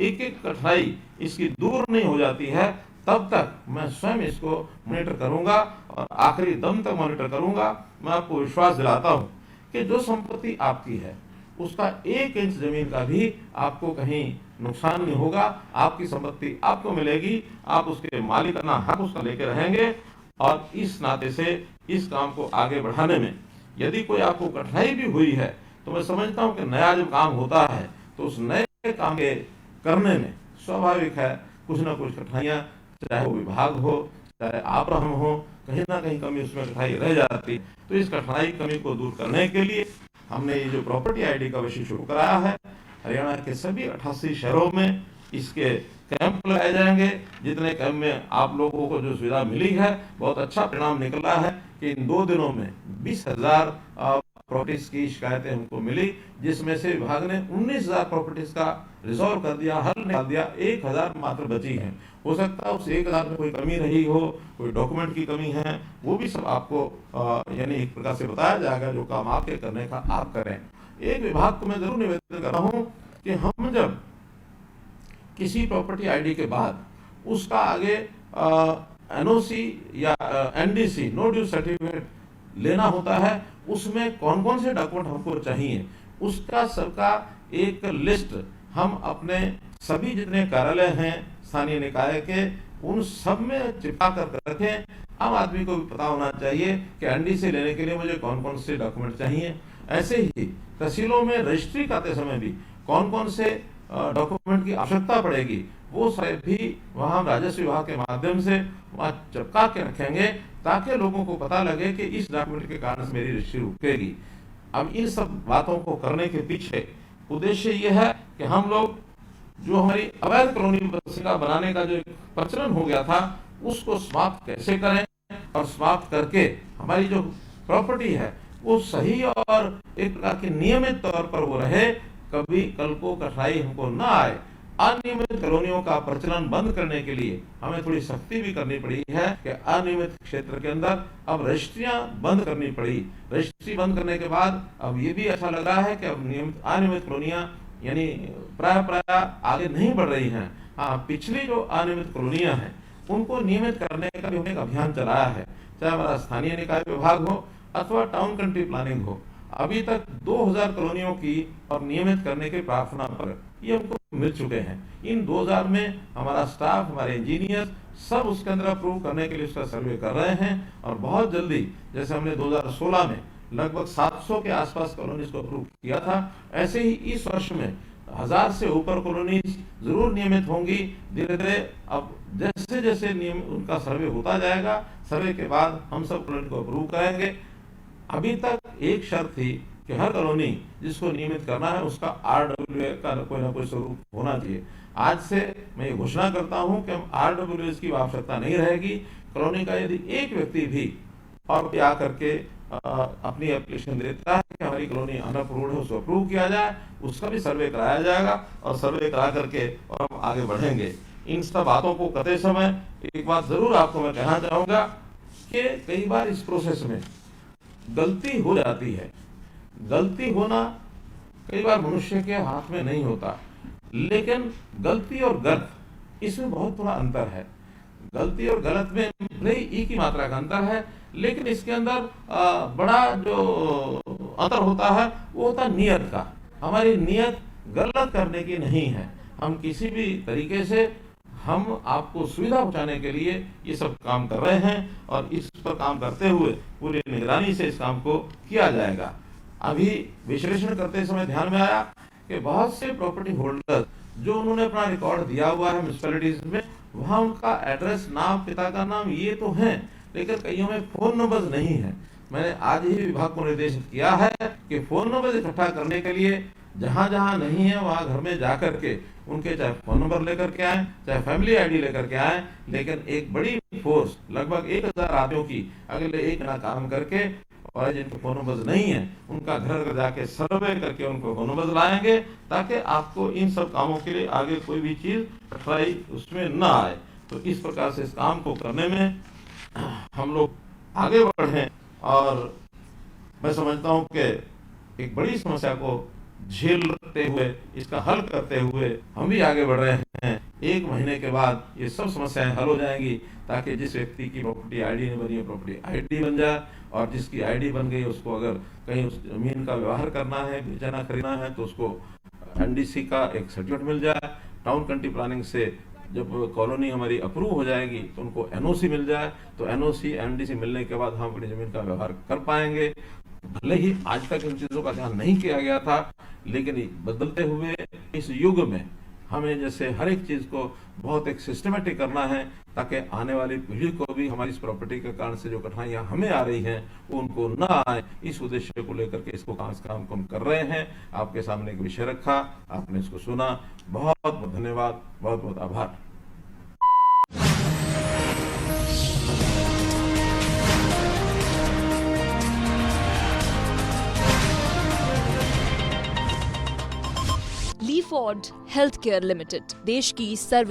एक एक कठिनाई इसकी दूर नहीं हो जाती है, तब तक मैं स्वयं इसको मॉनिटर करूंगा और आखिरी दम तक मॉनिटर करूंगा। मैं आपको विश्वास दिलाता हूं कि जो संपत्ति आपकी है, उसका 1 इंच जमीन का भी आपको कहीं नुकसान नहीं होगा। आपकी संपत्ति आपको मिलेगी, आप उसके मालिकाना हक उसका लेके रहेंगे। और इस नाते से इस काम को आगे बढ़ाने में यदि कोई आपको कठिनाई भी हुई है, तो मैं समझता हूं कि नया जब काम होता है तो उस नए काम के करने में स्वाभाविक है कुछ ना कुछ कठिनाइयां, चाहे वो विभाग हो, चाहे आप हम हो, कहीं ना कहीं कमी उसमें कठिनाई रह जाती। तो इस कठिनाई कमी को दूर करने के लिए हमने ये जो प्रॉपर्टी आईडी का विषय शुरू कराया है, हरियाणा के सभी 88 शहरों में इसके कैंप लगाए जाएंगे। जितने कैंप में आप लोगों को जो सुविधा मिली है, बहुत अच्छा परिणाम निकला है कि इन 2 दिनों में 20,000 प्रॉपर्टीज की शिकायतें हमको मिली, जिसमें से विभाग ने 19,000 प्रॉपर्टीज का रिजॉल्व कर दिया, हल निकाल दिया। 1,000 मात्र बची हैं। हो सकता है उस 1,000 में कोई कमी रही हो, कोई डॉक्यूमेंट की कमी है, वो भी सब आपको यानी एक प्रकार से बताया जाएगा। जो काम आपके करने का आप करें। एक विभाग को मैं जरूर निवेदन कर रहा हूँ कि हम जब किसी प्रॉपर्टी आईडी के बाद उसका आगे एनओसी या एनडीसी, नो ड्यू सर्टिफिकेट लेना होता है, उसमें कौन कौन से डॉक्यूमेंट हमको चाहिए, उसका सबका एक लिस्ट हम अपने सभी जितने कार्यालय हैं स्थानीय निकाय के, उन सब में चिपका कर रखें। आम आदमी को भी पता होना चाहिए कि एनडीसी लेने के लिए मुझे कौन कौन से डॉक्यूमेंट चाहिए। ऐसे ही तहसीलों में रजिस्ट्री करते समय भी कौन कौन से डॉक्यूमेंट की आवश्यकता पड़ेगी, वो सारे भी वहाँ राजस्व विभाग के माध्यम से वहाँ चिपका के रखेंगे, ताकि लोगों को पता लगे कि इस डॉक्यूमेंट के कारण से मेरी रजिस्ट्री रुकेगी। अब इन सब बातों को करने के पीछे उद्देश्य ये है कि हम लोग जो हमारी अवैध कॉलोनी बसिंगा बनाने का जो प्रचलन हो गया था, उसको समाप्त कैसे करें, और समाप्त करके हमारी जो प्रॉपर्टी है वो सही और एक प्रकार के नियमित तौर पर वो रहे, कभी कल को कठिनाई हमको ना आए। अनियमित कॉलोनियों का प्रचलन बंद करने के लिए हमें थोड़ी सख्ती भी करनी पड़ी है कि अनियमित क्षेत्र के अंदर अब रजिस्ट्रियां बंद करनी पड़ी। रजिस्ट्री बंद करने के बाद अब ये भी अच्छा लग रहा है कि अब अनियमित कॉलोनियां यानी प्राय आगे नहीं बढ़ रही हैं। हाँ, पिछली जो अनियमित कॉलोनियां हैं उनको नियमित करने का भी हमने एक अभियान चलाया है, चाहे हमारा स्थानीय निकाय विभाग हो अथवा टाउन कंट्री प्लानिंग हो। अभी तक 2000 कॉलोनियों की और नियमित करने के प्रार्थना पर ये हमको मिल चुके हैं। इन 2000 में हमारा स्टाफ, हमारे इंजीनियर सब उसके अंदर अप्रूव करने के लिए उसका सर्वे कर रहे हैं और बहुत जल्दी, जैसे हमने 2016 में लगभग 700 के आसपास कॉलोनीज को अप्रूव किया था, ऐसे ही इस वर्ष में 1000 से ऊपर कॉलोनीज जरूर नियमित होंगी। धीरे धीरे अब जैसे जैसे नियम उनका सर्वे होता जाएगा, सर्वे के बाद हम सब कॉलोनी को अप्रूव करेंगे। अभी तक एक शर्त थी कि हर कॉलोनी जिसको नियमित करना है उसका RWA का कोई ना कोई स्वरूप होना चाहिए। आज से मैं ये घोषणा करता हूं कि हम RWA की आवश्यकता नहीं रहेगी। कॉलोनी का यदि एक व्यक्ति भी और आकर के अपनी एप्लीकेशन देता है कि हमारी कॉलोनी अनअप्रूव्ड है, उसको अप्रूव किया जाए, उसका भी सर्वे कराया जाएगा और सर्वे करा करके और हम आगे बढ़ेंगे। इन सब बातों को करते समय एक बात जरूर आपको मैं कहना चाहूंगा कि कई बार इस प्रोसेस में गलती हो जाती है। गलती होना कई बार मनुष्य के हाथ में नहीं होता, लेकिन गलती और गलत इसमें बहुत थोड़ा अंतर है। गलती और गलत में नहीं ई की मात्रा का अंतर है, लेकिन इसके अंदर बड़ा जो अंतर होता है वो होता है नियत का। हमारी नियत गलत करने की नहीं है। हम किसी भी तरीके से हम आपको सुविधा पहुंचाने के लिए ये सब काम कर रहे हैं और इस पर काम करते हुए पूरी निगरानी से इस काम को किया जाएगा। अभी विश्लेषण करते समय ध्यान में आया कि बहुत से प्रॉपर्टी होल्डर जो उन्होंने अपना रिकॉर्ड दिया हुआ है म्युनिसिपैलिटीज में, वहां उनका एड्रेस, नाम, पिता का नाम ये तो है, लेकिन कईयों में फोन नंबर नहीं है। मैंने आज ही विभाग को निर्देशित किया है कि फोन नंबर इकट्ठा करने के लिए जहां जहां नहीं है वहां घर में जाकर के उनके चाहे फोन नंबर लेकर के आए, चाहे फैमिली आईडी लेकर के आए, लेकिन एक बड़ी फोर्स लगभग 1000 आदमियों की अगले एक महीना काम करके और जिनके फोन नंबर नहीं है उनका घर घर जाके सर्वे करके उनको फोन नंबर लाएंगे, ताकि आपको इन सब कामों के लिए आगे कोई भी चीज कठिनाई उसमें न आए। तो इस प्रकार से इस काम को करने में हम लोग आगे बढ़े और मैं समझता हूं कि एक बड़ी समस्या को झेलते हुए, इसका हल करते हुए हम भी आगे बढ़ रहे हैं। 1 महीने के बाद ये सब समस्याएं हल हो जाएंगी, ताकि जिस व्यक्ति की प्रॉपर्टी आईडी नहीं बनी है प्रॉपर्टी आईडी बन जाए, और जिसकी आईडी बन गई उसको अगर कहीं उस जमीन का व्यवहार करना है, बेचना खरीदना है, तो उसको NDC का एक सर्टिफिकेट मिल जाए। टाउन कंट्री प्लानिंग से जब कॉलोनी हमारी अप्रूव हो जाएगी तो उनको NOC मिल जाए, तो NOC NDC मिलने के बाद हम अपनी जमीन का व्यवहार कर पाएंगे। भले ही आज तक इन चीजों का ध्यान नहीं किया गया था, लेकिन बदलते हुए इस युग में हमें जैसे हर एक चीज को बहुत एक सिस्टमेटिक करना है, ताकि आने वाली पीढ़ी को भी हमारी इस प्रॉपर्टी के कारण से जो कठिनाइयां हमें आ रही हैं वो उनको न आए। इस उद्देश्य को लेकर के इसको काम को हम कर रहे हैं। आपके सामने एक विषय रखा, आपने इसको सुना, बहुत बहुत धन्यवाद, बहुत बहुत आभार। लीफोर्ड हेल्थ केयर लिमिटेड, देश की सर्व